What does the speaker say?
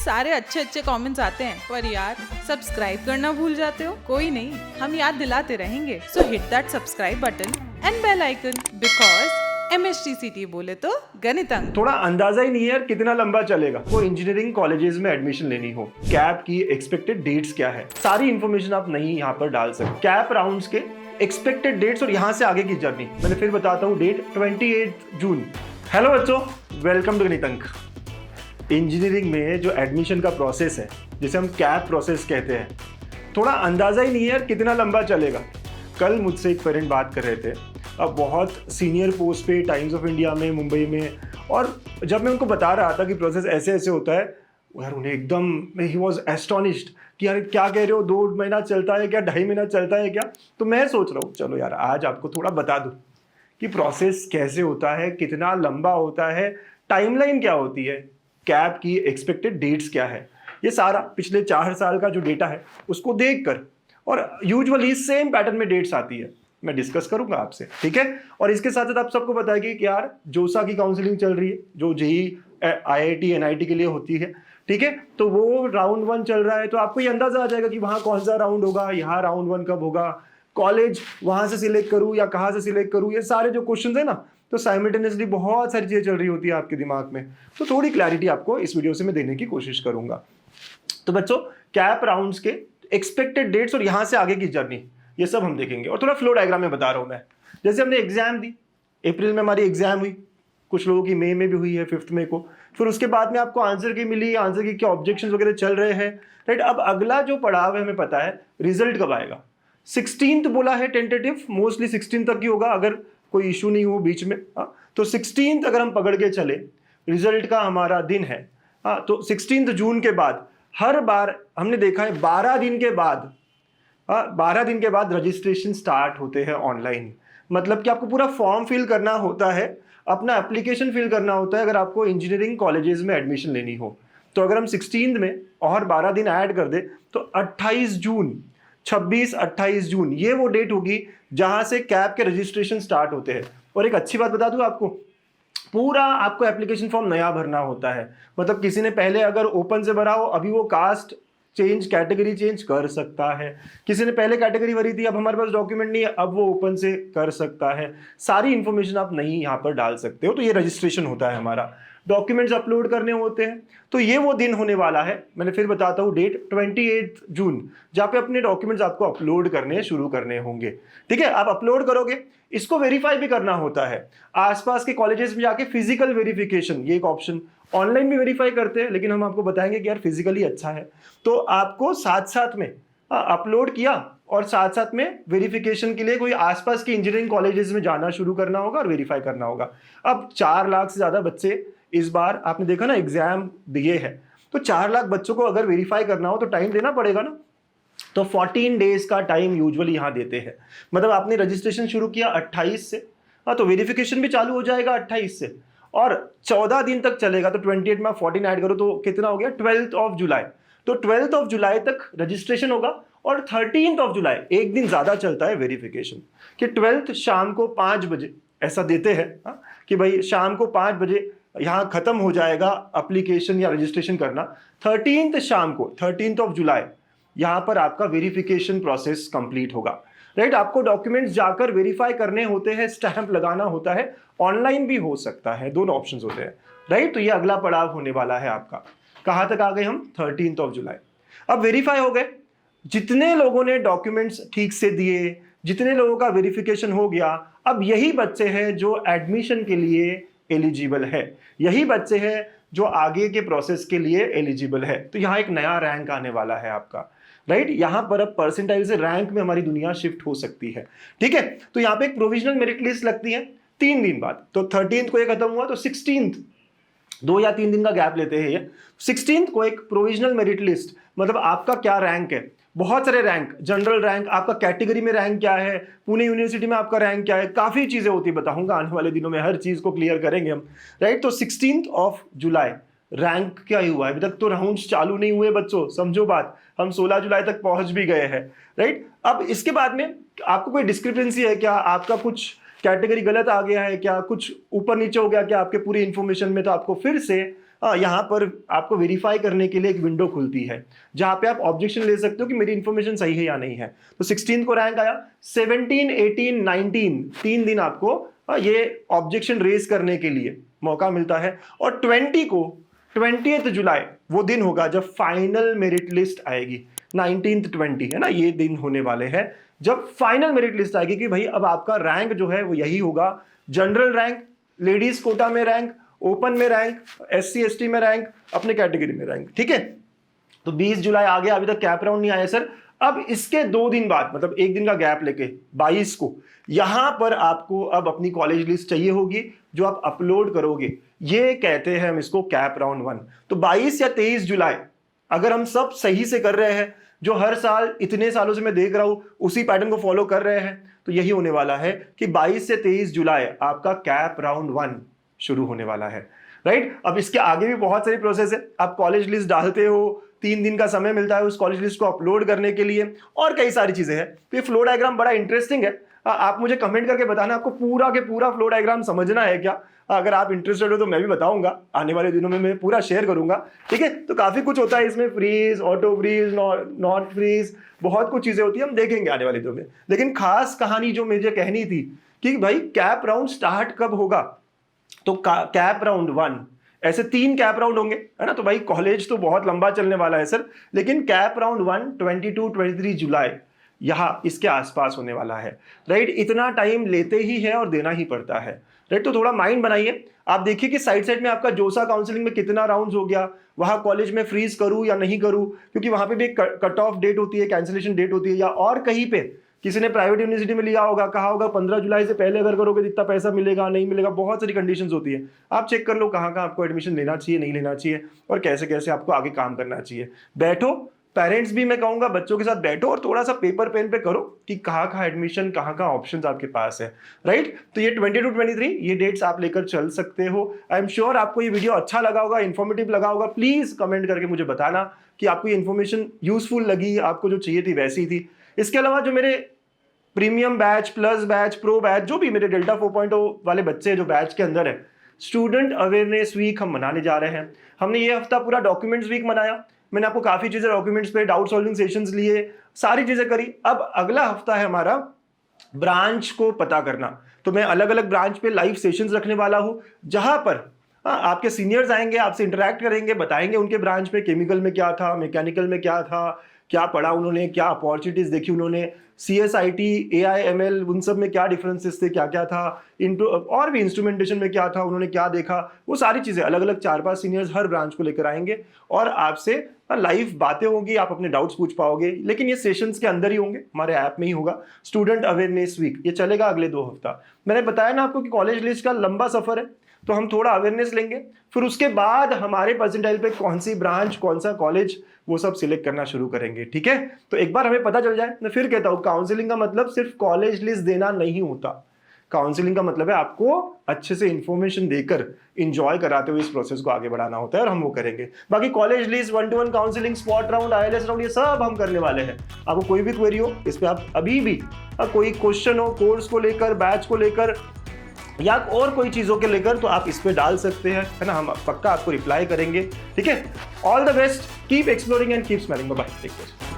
सारे अच्छे अच्छे कमेंट्स आते हैं, पर यार सब्सक्राइब करना भूल जाते हो। कोई नहीं, हम याद दिलाते रहेंगे। So hit that subscribe button and bell icon, because MSTCT बोले तो गणित अंक। थोड़ा अंदाजा ही नहीं है यार कितना लंबा चलेगा। वो इंजीनियरिंग कॉलेजेस में एडमिशन लेनी हो, कैप की एक्सपेक्टेड डेट्स क्या है, सारी इंफॉर्मेशन आप नहीं यहाँ पर डाल सकते। कैप राउंड्स के एक्सपेक्टेड डेट्स और यहाँ से आगे की जर्नी मैंने फिर बताता हूँ। डेट 28 जून। हेलो बच्चों, वेलकम टू गणित अंक। इंजीनियरिंग में जो एडमिशन का प्रोसेस है, जिसे हम कैप प्रोसेस कहते हैं, थोड़ा अंदाजा ही नहीं है यार कितना लंबा चलेगा। कल मुझसे एक पेरेंट बात कर रहे थे, अब बहुत सीनियर पोस्ट पे टाइम्स ऑफ इंडिया में, मुंबई में, और जब मैं उनको बता रहा था कि प्रोसेस ऐसे ऐसे होता है, यार उन्हें एकदम ही वॉज एस्टोनिश्ड कि यार क्या कह रहे हो, 2 महीना चलता है क्या, 2.5 महीना चलता है क्या। तो मैं सोच रहा हूँ चलो यार आज आपको थोड़ा बता दूँ कि प्रोसेस कैसे होता है, कितना लंबा होता है, टाइमलाइन क्या होती है, कैप की एक्सपेक्टेड डेट्स क्या है। ये सारा पिछले 4 साल का जो डेटा है उसको देखकर, और यूजुअली सेम पैटर्न में डेट्स आती है, मैं डिस्कस करूंगा आपसे, ठीक है। और इसके साथ साथ आप सबको बताएगी कि यार जोसा की काउंसलिंग चल रही है, जो जेई IIT NIT के लिए होती है, ठीक है। तो वो राउंड 1 चल रहा है, तो आपको ये अंदाजा आ जाएगा कि वहाँ कौन सा राउंड होगा, यहाँ राउंड 1 कब होगा, कॉलेज वहाँ से सिलेक्ट करूँ या कहाँ से सिलेक्ट करूँ, ये सारे जो क्वेश्चन है ना, तो साइमल्टेनियसली बहुत सारी चीज़ें चल रही होती है आपके दिमाग में। तो थोड़ी क्लैरिटी आपको इस वीडियो से मैं देने की कोशिश करूंगा। तो बच्चों, कैप राउंड्स के एक्सपेक्टेड डेट्स और यहाँ से आगे की जर्नी, ये सब हम देखेंगे। और थोड़ा फ्लो डायग्राम में बता रहा हूँ मैं। जैसे हमने एग्जाम दी, अप्रैल में हमारी एग्जाम हुई, कुछ लोगों की मई में भी हुई है, 5 मई को। फिर उसके बाद में आपको आंसर की मिली, आंसर की क्या ऑब्जेक्शन वगैरह चल रहे हैं, राइट। अब अगला जो पड़ाव है, हमें पता है रिजल्ट कब आएगा। 16th बोला है टेंटेटिव, मोस्टली 16 तक ही होगा अगर कोई इशू नहीं हो बीच में। तो 16 अगर हम पकड़ के चले, रिजल्ट का हमारा दिन है, तो 16 जून के बाद हर बार हमने देखा है 12 दिन के बाद 12 दिन के बाद रजिस्ट्रेशन स्टार्ट होते हैं ऑनलाइन। मतलब कि आपको पूरा फॉर्म फिल करना होता है, अपना एप्लीकेशन फिल करना होता है अगर आपको इंजीनियरिंग कॉलेजेस में एडमिशन लेनी हो। तो अगर हम 16 में और 12 दिन ऐड कर दे तो 28 जून, 26-28 जून, ये वो डेट होगी जहां से कैप के रजिस्ट्रेशन स्टार्ट होते हैं। और एक अच्छी बात बता दूं आपको, पूरा आपको एप्लीकेशन फॉर्म नया भरना होता है। मतलब किसी ने पहले अगर ओपन से भरा हो, अभी वो कास्ट चेंज, कैटेगरी चेंज कर सकता है। किसी ने पहले कैटेगरी भरी थी, अब हमारे पास डॉक्यूमेंट नहीं है, अब वो ओपन से कर सकता है। सारी इंफॉर्मेशन आप नहीं यहाँ पर डाल सकते हो। तो ये रजिस्ट्रेशन होता है हमारा, डॉक्यूमेंट्स अपलोड करने होते हैं। तो ये वो दिन होने वाला है, मैंने फिर बताता हूँ, डेट 28 जून, जहाँ पे अपने डॉक्यूमेंट्स आपको अपलोड करने शुरू करने होंगे, ठीक है। आप अपलोड करोगे, इसको वेरीफाई भी करना होता है। आसपास के कॉलेजेस में जाके फिजिकल वेरिफिकेशन, ये एक ऑप्शन, ऑनलाइन भी वेरीफाई करते हैं, लेकिन हम आपको बताएंगे कि यार फिजिकली अच्छा है। तो आपको साथ साथ में अपलोड किया और साथ साथ में वेरिफिकेशन के लिए कोई आसपास के इंजीनियरिंग कॉलेजेस में जाना शुरू करना होगा और वेरीफाई करना होगा। अब 4 लाख से ज्यादा बच्चे इस बार, आपने देखा ना, एग्जाम दिए हैं, तो 4 लाख बच्चों को अगर वेरीफाई करना हो तो टाइम देना पड़ेगा ना। तो 14 डेज का टाइम यूजुअली यहाँ देते हैं। मतलब आपने रजिस्ट्रेशन शुरू किया 28 से, तो वेरिफिकेशन भी चालू हो जाएगा 28 से, और 14 दिन तक चलेगा। तो 28 में 14 ऐड करो तो कितना हो गया, 12 जुलाई। तो 12 जुलाई तक रजिस्ट्रेशन होगा, और 13 जुलाई, एक दिन ज्यादा चलता है वेरिफिकेशन, कि 12 शाम को 5 बजे ऐसा देते हैं, कि भाई शाम को 5 बजे यहाँ खत्म हो जाएगा एप्लीकेशन या रजिस्ट्रेशन करना। 13 शाम को, 13 जुलाई, यहाँ पर आपका वेरिफिकेशन प्रोसेस कंप्लीट होगा, राइट। आपको डॉक्यूमेंट्स जाकर वेरीफाई करने होते हैं, स्टैंप लगाना होता है, ऑनलाइन भी हो सकता है, दोनों ऑप्शंस होते हैं, राइट। तो ये अगला पड़ाव होने वाला है आपका। कहाँ तक आ गए हम, 13 जुलाई। अब वेरीफाई हो गए, जितने लोगों ने डॉक्यूमेंट्स ठीक से दिए, जितने लोगों का वेरिफिकेशन हो गया, अब यही बच्चे हैं जो एडमिशन के लिए एलिजिबल है, यही बच्चे हैं जो आगे के प्रोसेस के लिए एलिजिबल है। तो यहाँ एक नया रैंक आने वाला है आपका, राइट। यहाँ पर अब परसेंटाइल से रैंक में हमारी दुनिया शिफ्ट हो सकती है, ठीक है। तो यहाँ पे एक प्रोविजनल मेरिट लिस्ट लगती है 3 दिन बाद। तो 13 को ये खत्म हुआ, तो 16, 2 या 3 दिन का गैप लेते हैं ये। 16 को एक प्रोविजनल मेरिट लिस्ट, मतलब आपका क्या रैंक है, बहुत सारे रैंक, जनरल रैंक, आपका कैटेगरी में रैंक क्या है, पुणे यूनिवर्सिटी में आपका रैंक क्या है, काफी चीजें होती है, बताऊंगा आने वाले दिनों में, हर चीज को क्लियर करेंगे हम, राइट। तो 16 जुलाई रैंक क्या ही हुआ है, अभी तक तो राउंड्स चालू नहीं हुए बच्चों, समझो बात, हम 16 जुलाई तक पहुंच भी गए हैं, राइट। अब इसके बाद में आपको कोई डिस्क्रिपेंसी है क्या, आपका कुछ कैटेगरी गलत आ गया है क्या, कुछ ऊपर नीचे हो गया क्या आपके पूरी इंफॉर्मेशन में, तो आपको फिर से यहाँ पर आपको वेरीफाई करने के लिए एक विंडो खुलती है जहाँ पे आप ऑब्जेक्शन ले सकते हो कि मेरी इन्फॉर्मेशन सही है या नहीं है। तो 16 को रैंक आया, 17, 18, 19 3 दिन आपको ये ऑब्जेक्शन रेज करने के लिए मौका मिलता है। और 20 को 20th जुलाई वो दिन होगा जब फाइनल मेरिट लिस्ट आएगी। 19th 20 है ना, ये दिन होने वाले हैं जब फाइनल मेरिट लिस्ट आएगी कि भाई अब आपका रैंक जो है वो यही होगा, जनरल रैंक, लेडीज कोटा में रैंक, ओपन में रैंक, SC ST में रैंक, अपने कैटेगरी में रैंक। ठीक है, तो 20 जुलाई आ गया, अभी तक कैप राउंड नहीं आया सर। अब इसके 2 दिन बाद, मतलब एक दिन का गैप लेके 22 को यहां पर आपको अब अपनी कॉलेज लिस्ट चाहिए होगी जो आप अपलोड करोगे। ये कहते हैं हम इसको कैप राउंड 1। तो 22 या 23 जुलाई अगर हम सब सही से कर रहे हैं, जो हर साल इतने सालों से मैं देख रहा हूं उसी पैटर्न को फॉलो कर रहे हैं, तो यही होने वाला है कि 22 से 23 जुलाई आपका कैप राउंड 1 शुरू होने वाला है। राइट, अब इसके आगे भी बहुत सारी प्रोसेस है। आप कॉलेज लिस्ट डालते हो, 3 दिन का समय मिलता है उस कॉलेज लिस्ट को अपलोड करने के लिए, और कई सारी चीजें हैं। तो ये फ्लो डायग्राम बड़ा इंटरेस्टिंग है। आप मुझे कमेंट करके बताना आपको पूरा के पूरा फ्लो डायग्राम समझना है क्या। अगर आप इंटरेस्टेड हो तो मैं भी बताऊंगा, आने वाले दिनों में मैं पूरा शेयर करूंगा। ठीक है, तो काफी कुछ होता है इसमें, freeze, auto freeze, not freeze, बहुत कुछ चीजें होती है, हम देखेंगे आने वाले दिनों में। लेकिन खास कहानी जो मुझे कहनी थी कि भाई कैप राउंड स्टार्ट कब होगा, तो कैप राउंड 1, ऐसे 3 कैप राउंड होंगे, है ना। तो भाई कॉलेज तो बहुत लंबा चलने वाला है सर, लेकिन कैप राउंड 1 22, 23 जुलाई यहाँ इसके आसपास होने वाला है। राइट, इतना टाइम लेते ही है और देना ही पड़ता है। राइट, तो थोड़ा माइंड बनाइए। आप देखिए कि साइड में आपका जोसा काउंसलिंग में कितना राउंड्स हो गया, वहां कॉलेज में फ्रीज करूं या नहीं करूं, क्योंकि वहां पे भी एक कट ऑफ डेट होती है, कैंसिलेशन डेट होती है। या और कहीं पे किसी ने प्राइवेट यूनिवर्सिटी में लिया होगा, कहा होगा 15 जुलाई से पहले अगर करोगे तो इतना पैसा मिलेगा, नहीं मिलेगा, बहुत सारी कंडीशंस होती है। आप चेक कर लो कहाँ आपको एडमिशन लेना चाहिए, नहीं लेना चाहिए, और कैसे कैसे आपको आगे काम करना चाहिए। बैठो, पेरेंट्स भी मैं कहूंगा बच्चों के साथ बैठो और थोड़ा सा पेपर पेन पे करो कि कहाँ एडमिशन, कहाँ ऑप्शंस आपके पास है। राइट, तो ये 22, 23 ये डेट्स आप लेकर चल सकते हो। आई एम श्योर आपको ये वीडियो अच्छा लगा होगा, इन्फॉर्मेटिव लगा होगा। प्लीज कमेंट करके मुझे बताना कि आपको ये इन्फॉर्मेशन यूजफुल लगी, आपको जो चाहिए थी वैसी थी। इसके अलावा जो मेरे premium batch, plus batch, pro batch, जो भी मेरे डेल्टा 4.0 वाले बच्चे जो बैच के अंदर है, स्टूडेंट अवेयरनेस वीक हम मनाने जा रहे हैं। हमने ये हफ्ता पूरा डॉक्यूमेंट्स वीक मनाया, मैंने आपको काफी चीजें डॉक्यूमेंट्स पे डाउट सॉल्विंग सेशंस लिए, सारी चीजें करी। अब अगला हफ्ता है हमारा ब्रांच को पता करना। तो मैं अलग अलग ब्रांच पे लाइव सेशंस रखने वाला हूं, जहां पर आपके सीनियर्स आएंगे, आपसे इंटरेक्ट करेंगे, बताएंगे उनके ब्रांच पे केमिकल में क्या था, मैकेनिकल में क्या था, क्या पढ़ा उन्होंने, क्या अपॉर्चुनिटीज देखी उन्होंने, CSIT, AI/ML उन सब में क्या डिफरेंसेस थे, क्या क्या था, और भी इंस्ट्रूमेंटेशन में क्या था, उन्होंने क्या देखा, वो सारी चीज़ें अलग अलग 4-5 सीनियर्स हर ब्रांच को लेकर आएंगे और आपसे लाइव बातें होंगी, आप अपने डाउट्स पूछ पाओगे। लेकिन ये सेशंस के अंदर ही होंगे, हमारे ऐप में ही होगा। स्टूडेंट अवेयरनेस वीक ये चलेगा अगले 2 हफ्ता। मैंने बताया ना आपको कि कॉलेज लिस्ट का लंबा सफर है, तो हम थोड़ा अवेयरनेस लेंगे, फिर उसके बाद हमारे परसेंटाइल पे कौन सी ब्रांच, कौन सा कॉलेज, वो सब सिलेक्ट करना शुरू करेंगे। ठीक है, तो एक बार हमें पता चल जाए, मैं फिर कहता हूँ काउंसलिंग का मतलब सिर्फ कॉलेज लिस्ट देना नहीं होता। काउंसलिंग का मतलब है आपको अच्छे से इंफॉर्मेशन देकर इंजॉय कराते हुए इस प्रोसेस को आगे बढ़ाना होता है, और हम वो करेंगे। बाकी college list, 1-to-1 counselling, spot round, ILS round, ये सब हम करने वाले हैं। आपको कोई भी क्वेरी हो इस पे, आप अभी भी कोई क्वेश्चन हो कोर्स को लेकर, बैच को लेकर, या और कोई चीजों के लेकर, तो आप इस पे डाल सकते हैं, है ना। हम पक्का आपको रिप्लाई करेंगे। ठीक है, all the best, keep exploring and keep smiling. Bye bye, take care.